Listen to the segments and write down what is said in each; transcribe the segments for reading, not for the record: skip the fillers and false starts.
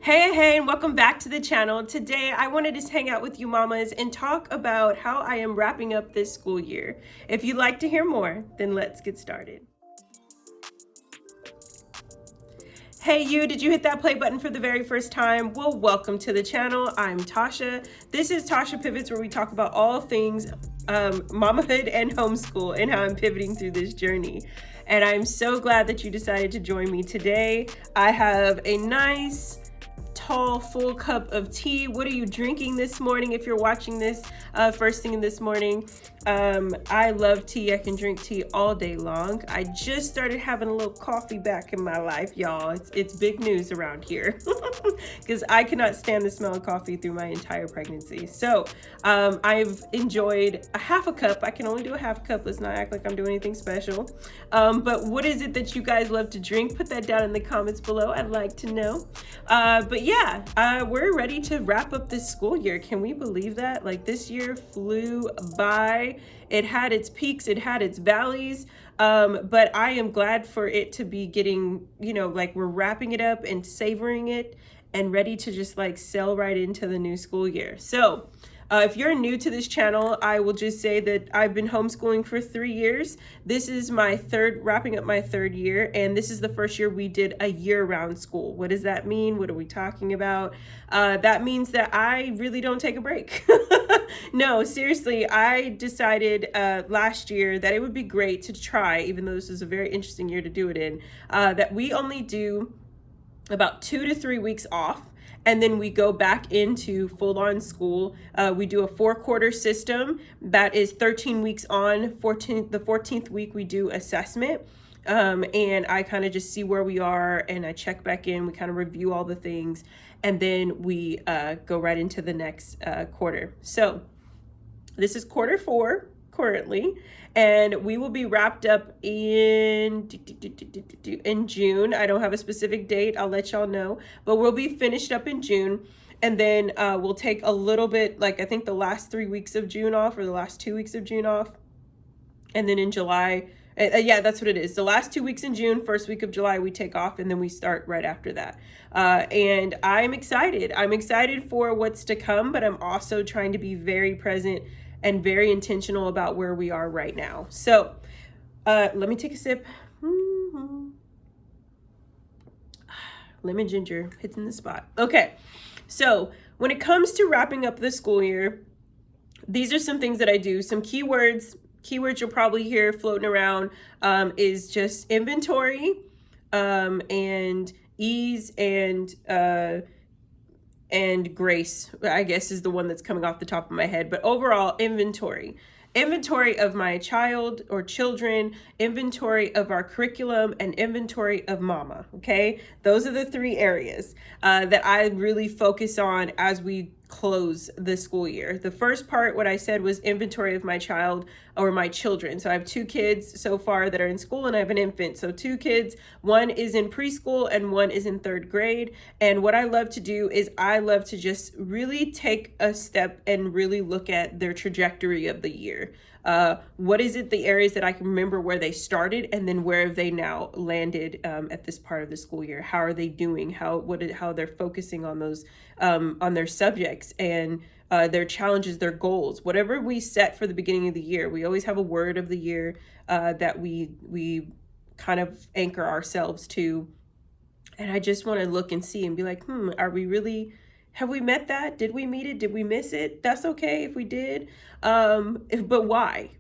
Hey, and welcome back to the channel. Today, I wanted to hang out with you mamas and talk about how I am wrapping up this school year. If you'd like to hear more, then let's get started. Hey you, did you hit that play button for the very first time? Well, welcome to the channel. I'm Tasha. This is Tasha Pivots, where we talk about all things mamahood and homeschool and how I'm pivoting through this journey. And I'm so glad that you decided to join me today. I have a nice tall full cup of tea. What are you drinking this morning if you're watching this first thing this morning? I love tea. I can drink tea all day long. I just started having a little coffee back in my life, y'all. It's big news around here because I cannot stand the smell of coffee through my entire pregnancy. So I've enjoyed a half a cup. I can only do a half cup. Let's not act like I'm doing anything special. But what is it that you guys love to drink? Put that down in the comments below. I'd like to know. But yeah, we're ready to wrap up this school year. Can we believe that? Like, this year flew by. It had its peaks, it had its valleys. But I am glad for it to be getting, like, we're wrapping it up and savoring it and ready to just like sail right into the new school year. So if you're new to this channel, I will just say that I've been homeschooling for 3 years. This is my wrapping up my third year, and this is the first year we did a year-round school. What does that mean? What are we talking about? That means that I really don't take a break. No, seriously, I decided last year that it would be great to try, even though this is a very interesting year to do it in, that we only do about 2 to 3 weeks off, and then we go back into full-on school. We do a 4-quarter system that is 13 weeks on. The 14th week we do assessment, and I kind of just see where we are, and I check back in. We kind of review all the things, and then we go right into the next quarter. So this is quarter 4 currently, and we will be wrapped up in June. I don't have a specific date. I'll let y'all know, but we'll be finished up in June. And then we'll take a little bit, like I think the last 3 weeks of June off, or the last 2 weeks of June off. And then in July, yeah, that's what it is. The last 2 weeks in June, first week of July, we take off, and then we start right after that. And I'm excited. I'm excited for what's to come, but I'm also trying to be very present and very intentional about where we are right now. So let me take a sip. Lemon ginger hitting the spot. Okay, so when it comes to wrapping up the school year, these are some things that I do. Some keywords you'll probably hear floating around is just inventory, and ease, and grace, I guess, is the one that's coming off the top of my head. But overall, inventory of my child or children, inventory of our curriculum, and inventory of mama. Okay, those are the 3 areas that I really focus on as we close the school year. The first part, what I said, was inventory of my child or my children. So I have 2 kids so far that are in school, and I have an infant. So 2 kids, one is in preschool and one is in 3rd grade. And what I love to do is I love to just really take a step and really look at their trajectory of the year. What is it, the areas that I can remember where they started, and then where have they now landed at this part of the school year? How are they doing? How they're focusing on those, on their subjects and their challenges, their goals, whatever we set for the beginning of the year. We always have a word of the year that we kind of anchor ourselves to. And I just want to look and see and be like, have we met that? Did we meet it? Did we miss it? That's okay if we did. But why,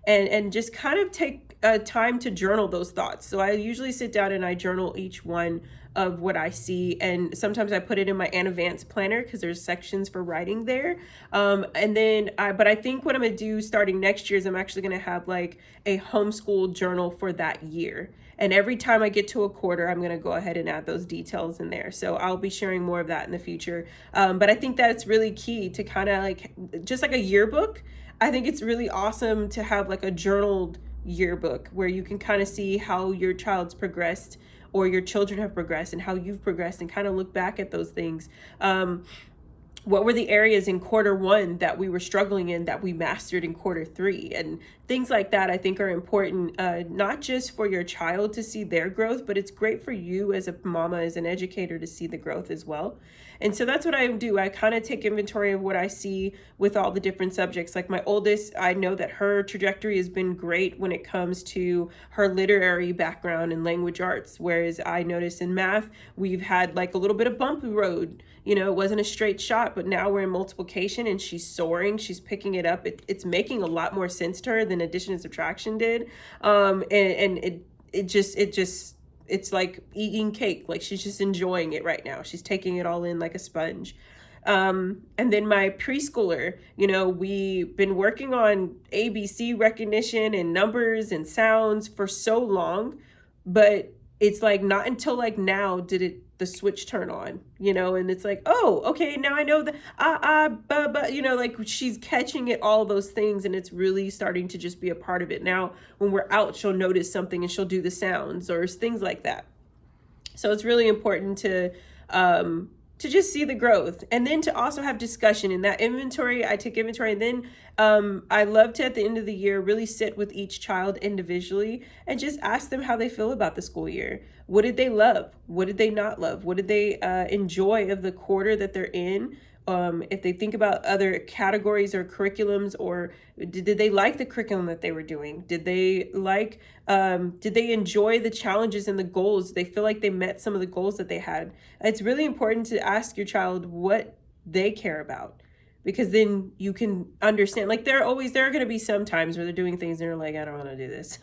and just kind of take time to journal those thoughts. So I usually sit down and I journal each one of what I see. And sometimes I put it in my Advanced planner because there's sections for writing there. And then, but I think what I'm going to do starting next year is I'm actually going to have like a homeschool journal for that year. And every time I get to a quarter, I'm going to go ahead and add those details in there. So I'll be sharing more of that in the future. But I think that's really key to kind of like, just like a yearbook. I think it's really awesome to have like a journaled yearbook where you can kind of see how your child's progressed or your children have progressed and how you've progressed, and kind of look back at those things. what were the areas in quarter 1 that we were struggling in that we mastered in quarter 3, and things like that I think are important, not just for your child to see their growth, but it's great for you as a mama, as an educator, to see the growth as well. And so that's what I do. I kind of take inventory of what I see with all the different subjects. Like my oldest, I know that her trajectory has been great when it comes to her literary background and language arts. Whereas I noticed in math, we've had like a little bit of bumpy road. It wasn't a straight shot, but now we're in multiplication and she's soaring. She's picking it up. It's making a lot more sense to her than addition and subtraction did. And it's like eating cake. Like she's just enjoying it right now. She's taking it all in like a sponge. And then my preschooler, we've been working on ABC recognition and numbers and sounds for so long, but it's like not until like now did the switch turn on, and it's like, oh, okay, now I know that, like she's catching it, all those things, and it's really starting to just be a part of it. Now, when we're out, she'll notice something and she'll do the sounds or things like that. So it's really important to just see the growth, and then to also have discussion in that inventory. I take inventory, and then I love to, at the end of the year, really sit with each child individually and just ask them how they feel about the school year. What did they love? What did they not love? What did they enjoy of the quarter that they're in? If they think about other categories or curriculums, or did they like the curriculum that they were doing? Did they enjoy the challenges and the goals? Did they feel like they met some of the goals that they had? It's really important to ask your child what they care about, because then you can understand. Like there are going to be some times where they're doing things and they're like, I don't want to do this,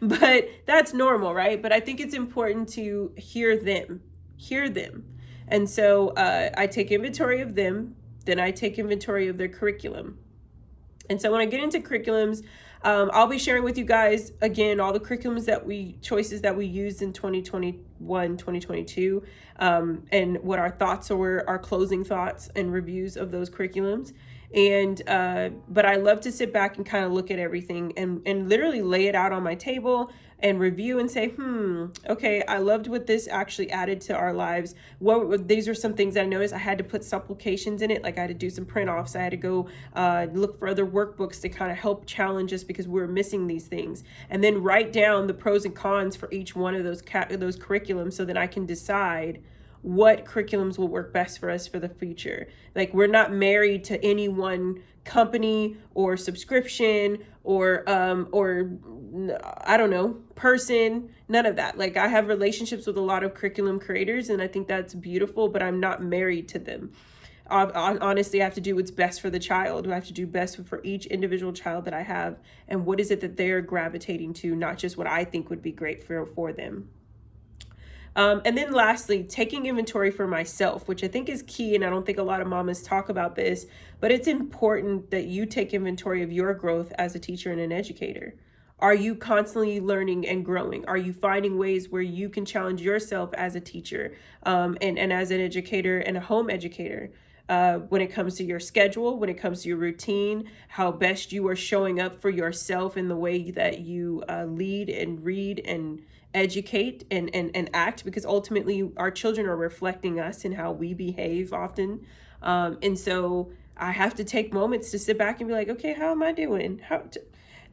but that's normal, right? But I think it's important to hear them. And so I take inventory of them, then I take inventory of their curriculum. And so when I get into curriculums, I'll be sharing with you guys, again, all the curriculums choices that we used in 2021, 2022, and what our thoughts were, our closing thoughts and reviews of those curriculums. And but I love to sit back and kind of look at everything and literally lay it out on my table and review and say, okay, I loved what this actually added to our lives. These are some things I noticed. I had to put supplications in it. Like I had to do some print offs. I had to go look for other workbooks to kind of help challenge us because we were missing these things. And then write down the pros and cons for each one of those curriculums so that I can decide what curriculums will work best for us for the future. Like we're not married to any one company or subscription or I don't know, person, none of that. Like I have relationships with a lot of curriculum creators, and I think that's beautiful, but I'm not married to them. Honestly, I have to do what's best for the child. I have to do best for each individual child that I have, and what is it that they're gravitating to, not just what I think would be great for them. And then lastly, taking inventory for myself, which I think is key. And I don't think a lot of mamas talk about this, but it's important that you take inventory of your growth as a teacher and an educator. Are you constantly learning and growing? Are you finding ways where you can challenge yourself as a teacher and as an educator and a home educator? When it comes to your schedule, when it comes to your routine, how best you are showing up for yourself in the way that you lead and read and educate and act, because ultimately our children are reflecting us in how we behave often. And so I have to take moments to sit back and be like, okay, how am I doing?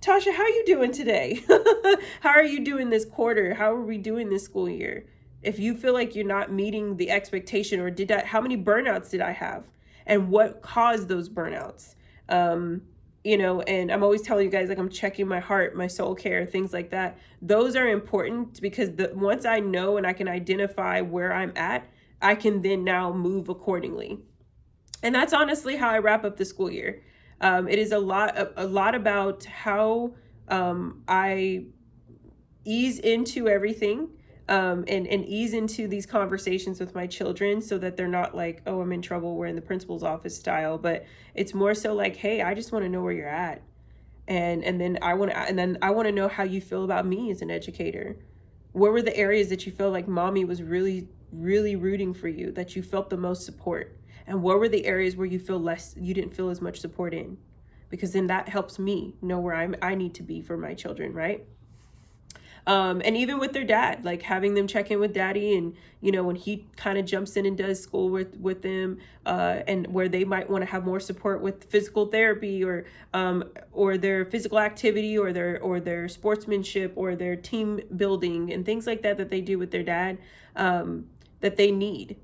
Tasha, how are you doing today? How are you doing this quarter? How are we doing this school year? If you feel like you're not meeting the expectation, or how many burnouts did I have? And what caused those burnouts? And I'm always telling you guys, like I'm checking my heart, my soul care, things like that. Those are important because once I know and I can identify where I'm at, I can then now move accordingly. And that's honestly how I wrap up the school year. It is a lot about how I ease into everything. And ease into these conversations with my children so that they're not like, oh, I'm in trouble, we're in the principal's office style, but it's more so like, hey, I just want to know where you're at. And then I want to know how you feel about me as an educator. Where were the areas that you feel like mommy was really, really rooting for you, that you felt the most support? And what were the areas where you didn't feel as much support in? Because then that helps me know where I need to be for my children, right? And even with their dad, like having them check in with daddy, and when he kind of jumps in and does school with them, and where they might want to have more support with physical therapy, or their physical activity, or their sportsmanship, or their team building and things like that they do with their dad, that they need,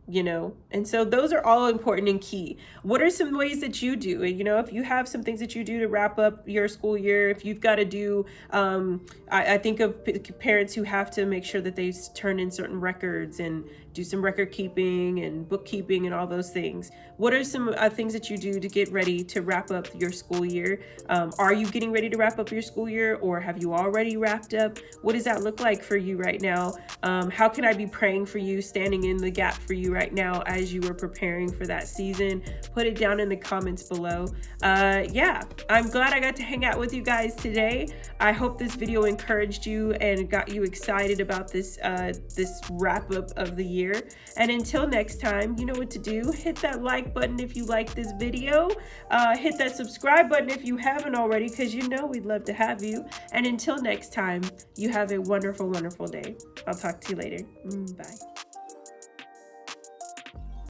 and so those are all important and key. What are some ways that you do, if you have some things that you do to wrap up your school year, if you've got to do, I think of parents who have to make sure that they turn in certain records and do some record keeping and bookkeeping and all those things. What are some things that you do to get ready to wrap up your school year? Are you getting ready to wrap up your school year, or have you already wrapped up? What does that look like for you right now? How can I be praying for you, standing in the gap for you right now as you are preparing for that season? Put it down in the comments below. Yeah, I'm glad I got to hang out with you guys today. I hope this video encouraged you and got you excited about this wrap up of the year. And until next time, you know what to do. Hit that like button if you like this video. Hit that subscribe button if you haven't already, because we'd love to have you. And until next time, you have a wonderful, wonderful day. I'll talk to you later. Bye.